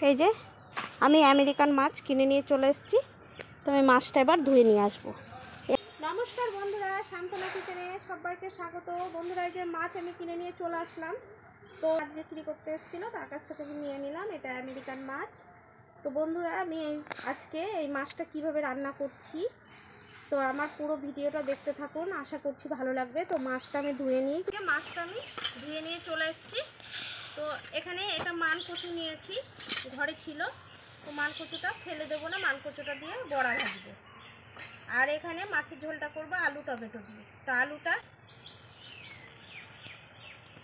এই যে আমি আমেরিকান মাছ কিনে নিয়ে চলে এসেছি, তো আমি মাছটা এবার ধুয়ে নিয়ে আসবো। নমস্কার বন্ধুরা, শান্তনা কিচেনে সবাইকে স্বাগত। বন্ধুরা, এই যে মাছ আমি কিনে নিয়ে চলে আসলাম। তো মাছ বিক্রি করতে এসেছিলো, তার কাছ থেকে আমি নিয়ে নিলাম। এটা আমেরিকান মাছ। তো বন্ধুরা, আমি আজকে এই মাছটা কিভাবে রান্না করছি, তো আমার পুরো ভিডিওটা দেখতে থাকুন, আশা করছি ভালো লাগবে। তো মাছটা আমি ধুয়ে নিয়ে চলে এসেছি। তো এখানে এটা মানকচু নিয়েছি, ঘরে ছিল। তো মানকচুটা ফেলে দেবো না, মানকচুটা দিয়ে বড়া ভাজবো। আর এখানে মাছের ঝোলটা করবো আলু টমেটো দিয়ে। তো আলুটা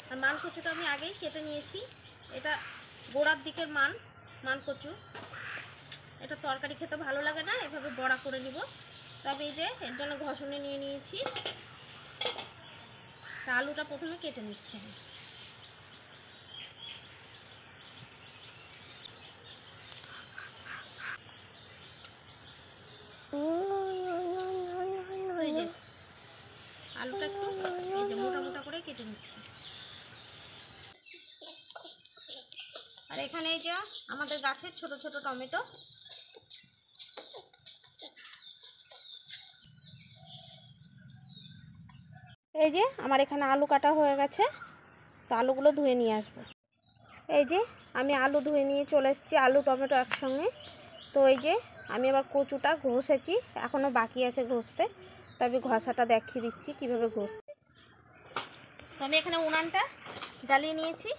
আর মানকচুটা আমি আগেই কেটে নিয়েছি। এটা গোড়ার দিকের মানকচু, এটা তরকারি খেতে ভালো লাগে না, এভাবে বড়া করে নিব। তবে এই যে এর জন্য ঘষণে নিয়ে নিয়েছি। তা আলুটা প্রথমে কেটে নিচ্ছি। আলুটা একটু এই যে মোটা মোটা করে কেটে নিচ্ছি। আর এখানে এই যে আমাদের গাছের ছোট ছোট টমেটো। এই যে আমার এখানে আলু কাটা হয়ে গেছে, তো আলুগুলো ধুয়ে নিয়ে আসবো। এই যে আমি আলু ধুয়ে নিয়ে চলে এসেছি, আলু টমেটো একসঙ্গে। তো এই যে আমি আবার কচুটা ঘষেছি, এখনও বাকি আছে ঘষতে। তো আমি ঘষাটা দেখিয়ে দিচ্ছি কীভাবে ঘষতে। তো আমি এখানে উনানটা জ্বালিয়ে নিয়েছি,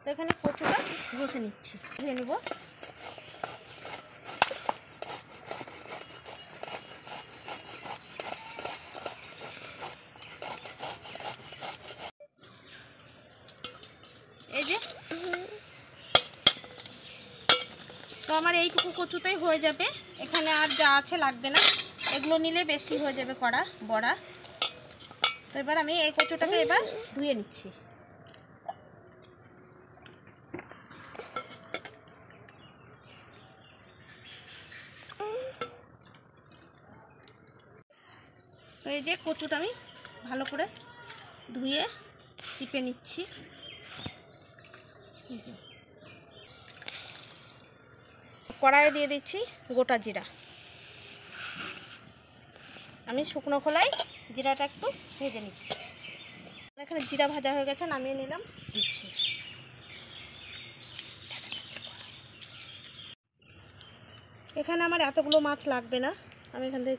তো এখানে কচুটা ঘষে নিচ্ছি, ধুয়ে নেব। এই যে তো আমার এইটুকু কচুতেই হয়ে যাবে, এখানে আর যা আছে লাগবে না। এগুলো নিলে বেশি হয়ে যাবে কড়া বড়া। তো এবার আমি এই কচুটাকে এবার ধুয়ে নিচ্ছি। তো এই যে কচুটা আমি ভালো করে ধুয়ে চিপে নিচ্ছি। কড়াইয়ে দিয়ে দিচ্ছি গোটা জিরা। আমি শুকনো খোলায় জিরাটা একটু ভেজে নিচ্ছি। এখানে জিরা ভাজা হয়ে গেছে, নামিয়ে নিলাম, দিচ্ছি। এখানে আমার এতগুলো মাছ লাগবে না, আমি এখান থেকে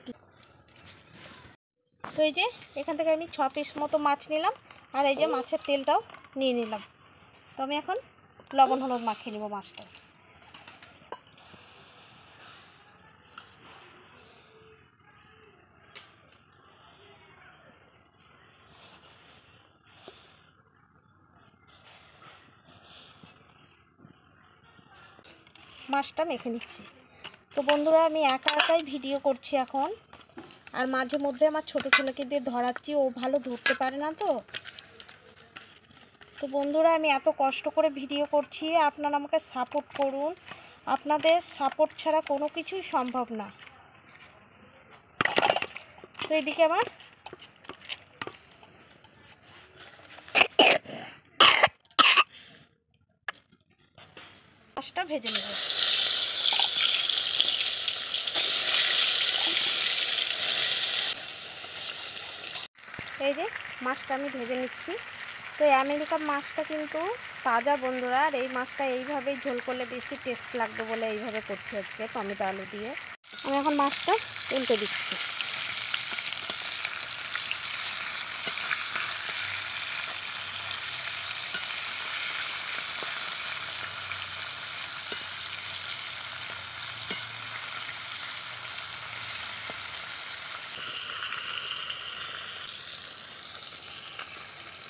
তো এই যে এখান থেকে আমি 6 পিস মতো মাছ নিলাম। আর এই যে মাছের তেলটাও নিয়ে নিলাম। তো আমি এখন লবণ হলুদ মাখিয়ে নেব মাছটা। মাছটা মেখে নিচ্ছি। তো বন্ধুরা, আমি একা একাই ভিডিও করছি এখন, আর মাঝে মধ্যে আমার ছোটো ছেলেকে দিয়ে ধরাচ্ছি, ও ভালো ধরতে পারে না। তো বন্ধুরা, আমি এত কষ্ট করে ভিডিও করছি, আপনারা আমাকে সাপোর্ট করুন। আপনাদের সাপোর্ট ছাড়া কোনো কিছুই সম্ভব না। তো এদিকে আমার মাছটা ভেজে নেব। এই যে মাছটা আমি ভেজে নিচ্ছি। তো এই আমেরিকান মাছটা কিন্তু তাজা বন্ধুরা, আর এই মাছটা এইভাবেই ঝোল করলে বেশি টেস্ট লাগবে বলে এইভাবে করতে হচ্ছে টমেটো আলু দিয়ে। আমি এখন মাছটা উল্টে দিচ্ছি।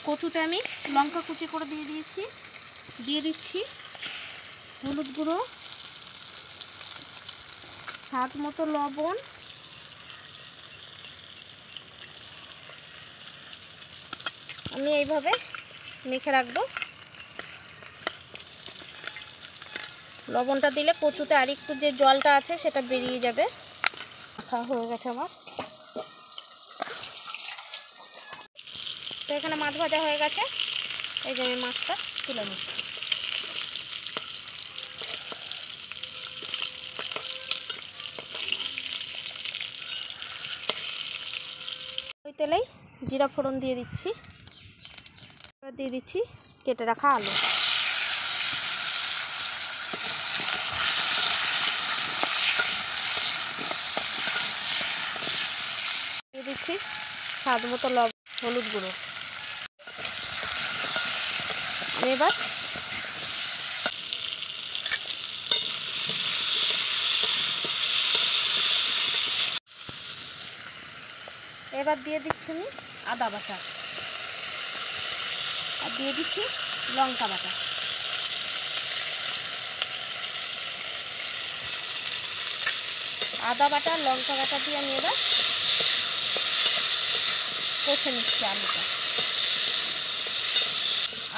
কচুতে আমি লঙ্কা কুচি করে দিয়ে দিচ্ছি হলুদ গুঁড়ো, স্বাদ মতো লবণ, আমি এইভাবে মেখে রাখবো। লবণটা দিলে কচুতে আর একটু যে জলটা আছে সেটা বেরিয়ে যাবে। মাখা হয়ে গেছে আমার। তো এখানে মাছ ভাজা হয়ে গেছে, এই যে আমি মাছটা তুলে নিচ্ছি। ওই তেলেই জিরা ফোড়ন দিয়ে দিচ্ছি, এবার দিয়ে দিচ্ছি কেটে রাখা আলু, দিয়ে দিচ্ছি স্বাদ মতো লবণ, হলুদ গুঁড়ো। আমি এবার দিয়ে দিচ্ছি আমি আদা বাটা, আর দিয়ে দিচ্ছি লঙ্কা বাটা। আদা বাটা লঙ্কা বাটা দিয়ে আমি এবার কষে নিচ্ছি আলুটা।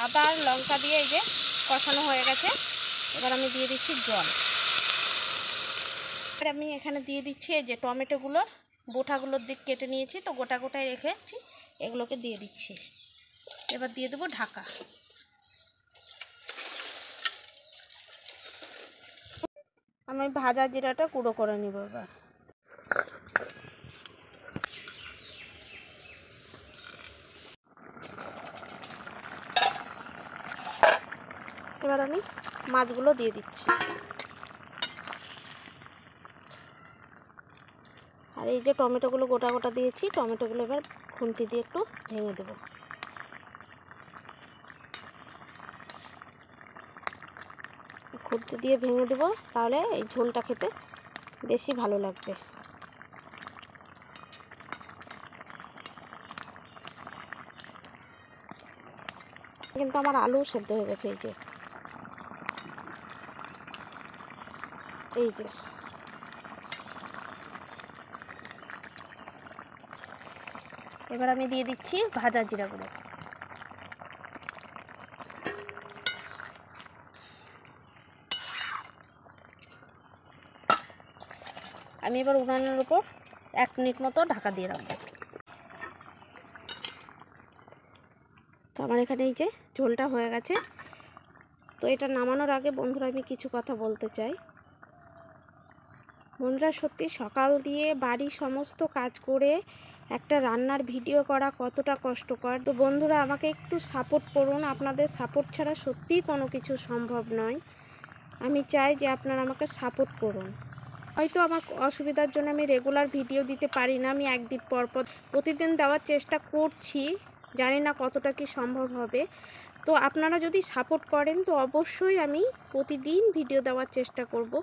আদা আর লঙ্কা দিয়ে এই যে কষানো হয়ে গেছে, এবার আমি দিয়ে দিচ্ছি জল। এবার আমি এখানে দিয়ে দিচ্ছি এই যে টমেটোগুলো বোটাগুলোর দিক কেটে নিয়েছি, তো গোটা গোটায় রেখেছি, এগুলোকে দিয়ে দিচ্ছি। এবার দিয়ে দেবো ঢাকা। আমি ভাজা জিরাটা গুঁড়ো করে নিব। এবার আমি মাছগুলো দিয়ে দিচ্ছি, আর এই যে টমেটোগুলো গোটা গোটা দিয়েছি, টমেটোগুলো এবার খুন্তি দিয়ে একটু ভেঙে দেব। খুন্তি দিয়ে ভেঙে দেব, তাহলে এই ঝোলটা খেতে বেশি ভালো লাগবে। কিন্তু আমার আলু সেদ্ধ হয়ে গেছে, এই যে এবার আমি দিয়ে দিচ্ছি ভাজা জিরা গুঁড়ো। আমি এবার উনানের উপর 1 মিনিট মতো ঢাকা দিয়ে রাখবো। তো আমার এখানে এই যে ঝোলটা হয়ে গেছে। তো এটা নামানোর আগে বন্ধুরা আমি কিছু কথা বলতে চাই। বন্ধুরা সত্যি সকাল দিয়ে বাড়ির সমস্ত কাজ করে একটা রান্নার ভিডিও করা কতটা কষ্টকর। তো বন্ধুরা আমাকে একটু সাপোর্ট করুন, আপনাদের সাপোর্ট ছাড়া সত্যিই কোনো কিছু সম্ভব নয়। আমি চাই যে আপনারা আমাকে সাপোর্ট করুন। হয়তো আমার অসুবিধার জন্য আমি রেগুলার ভিডিও দিতে পারি না, আমি একদিন পর পর প্রতিদিন দেওয়ার চেষ্টা করছি, জানি না কতটা কি সম্ভব হবে। তো আপনারা যদি সাপোর্ট করেন তো অবশ্যই আমি প্রতিদিন ভিডিও দেওয়ার চেষ্টা করব।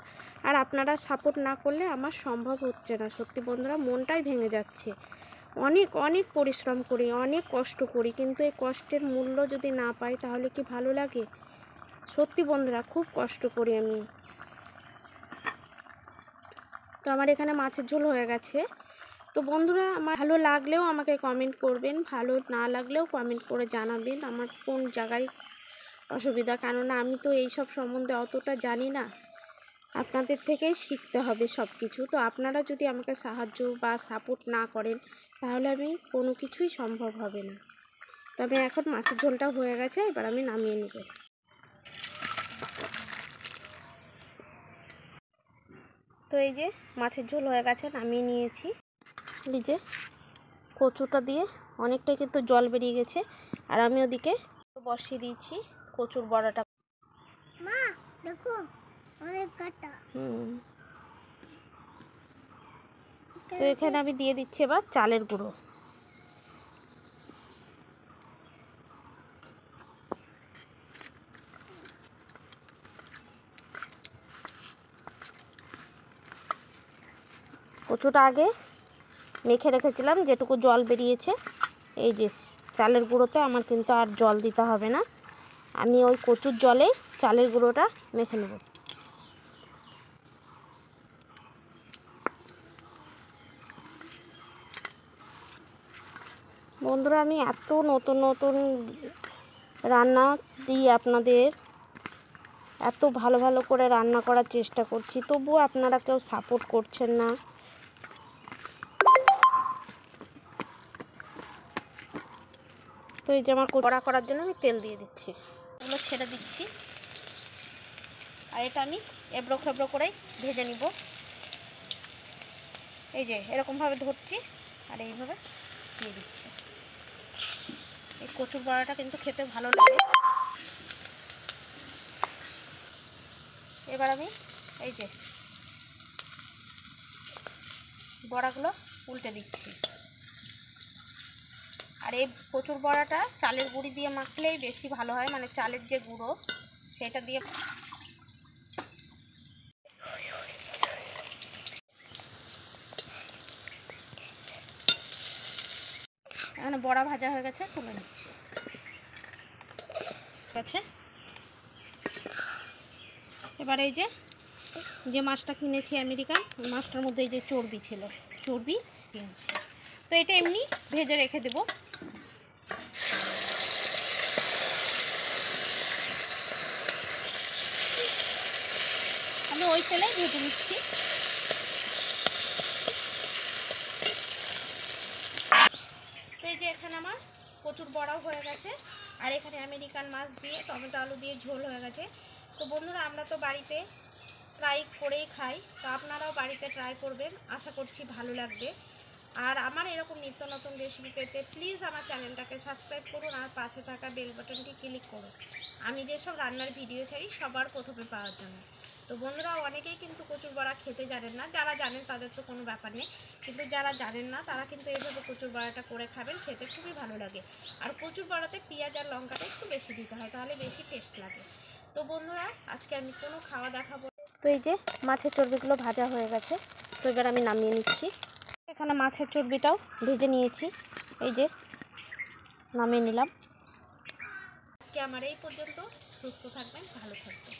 আর আপনারা সাপোর্ট না করলে আমার সম্ভব হচ্ছে না। সত্যি বন্ধুরা মনটাই ভেঙে যাচ্ছে। অনেক অনেক পরিশ্রম করি, অনেক কষ্ট করি, কিন্তু এই কষ্টের মূল্য যদি না পাই তাহলে কি ভালো লাগে? সত্যি বন্ধুরা খুব কষ্ট করি আমি। তো আমার এখানে মাছের ঝোল হয়ে গেছে। তো বন্ধুরা আমার ভালো লাগলেও আমাকে কমেন্ট করবেন, ভালো না লাগলেও কমেন্ট করে জানাবেন আমার কোন জায়গায় অসুবিধা, কেননা আমি তো এই সব সম্বন্ধে অতটা জানি না। আপনাদের থেকেই শিখতে হবে সব কিছু। তো আপনারা যদি আমাকে সাহায্য বা সাপোর্ট না করেন তাহলে আমি কোনো কিছুই সম্ভব হবে না। তবে এখন মাছের ঝোলটা হয়ে গেছে, এবার আমি নামিয়ে নেব। তো এই যে মাছের ঝোল হয়ে গেছে, নামিয়ে নিয়েছি। এই যে কচুটা দিয়ে অনেকটাই কিন্তু জল বেরিয়ে গেছে, আর আমি ওদিকে বসিয়ে দিয়েছি কচুর বড়াটা। মা দেখো অনেক কাটা। তো এখানে আমি দিয়ে দিচ্ছি এবার চালের গুঁড়ো। কচুটা আগে মেখে রেখেছিলাম, যেটুকু জল বেরিয়েছে, এই যে চালের গুঁড়োতে আমার কিন্তু আর জল দিতে হবে না। আমি ওই কচুর জলে চালের গুঁড়োটা মেখে নেব। বন্ধুরা আমি এত নতুন নতুন রান্না দিই আপনাদের, এত ভালো ভালো করে রান্না করার চেষ্টা করছি, তবুও আপনারা কেউ সাপোর্ট করছেন না। তো এই যে আমার বড়া করার জন্য আমি তেল দিয়ে দিচ্ছি, এগুলো ছেড়ে দিচ্ছি, আর এটা আমি এবড়ো খেবড়ো করেই ভেজে নিব। এই যে এরকমভাবে ধরছি আর এইভাবে দিয়ে দিচ্ছি। এই কচুর বড়াটা কিন্তু খেতে ভালো লাগে। এবার আমি এই যে বড়াগুলো উল্টে দিচ্ছি। আর এই কচুর বড়াটা চালের গুঁড়ি দিয়ে মাখলেই বেশি ভালো হয়, মানে চালের যে গুঁড়ো সেটা দিয়ে। এখানে বড়া ভাজা হয়ে গেছে, তুলে নিচ্ছি। ঠিক আছে, এবার এই যে মাছটা কিনেছি আমেরিকান, ওই মাছটার মধ্যে এই যে চর্বি ছিল, চর্বি কিনেছি। তো এটা এমনি ভেজে রেখে দেব। আমি ওই তেলে ভেজে নিচ্ছি। তো এই যে এখানে আমার কচুর বড়াও হয়ে গেছে, আর এখানে আমেরিকান মাছ দিয়ে টমেটো আলু দিয়ে ঝোল হয়ে গেছে। তো বন্ধুরা, আমরা তো বাড়িতে ট্রাই করেই খাই, তো আপনারাও বাড়িতে ট্রাই করবেন, আশা করছি ভালো লাগবে। আর আমার এরকম নিত্য নতুন রেসিপি পেতে প্লিজ আমার চ্যানেলটাকে সাবস্ক্রাইব করুন, আর পাশে থাকা বেল বাটনটি ক্লিক করুন, আমি যেসব রান্নার ভিডিও ছাড়ি সবার প্রথমে পাওয়ার জন্য। তো বন্ধুরা, অনেকেই কিন্তু কচুর বড়া খেতে জানেন না, যারা জানেন তাদের তো কোনো ব্যাপার নেই, কিন্তু যারা জানেন না তারা কিন্তু এইভাবে কচুর বড়াটা করে খাবেন, খেতে খুবই ভালো লাগে। আর কচুর বড়াতে পেঁয়াজ আর লঙ্কাটা একটু বেশি দিতে হয়, তাহলে বেশি টেস্ট লাগে। তো বন্ধুরা, আজকে আমি কোনো খাওয়া দেখাবো। তো এই যে মাছের চর্বিগুলো ভাজা হয়ে গেছে, তো এবার আমি নামিয়ে নিচ্ছি। এখানে মাছের চর্বিটাও ভেজে নিয়েছি, এই যে নামিয়ে নিলাম। আজকে আমার এই পর্যন্ত। সুস্থ থাকবেন, ভালো থাকবেন।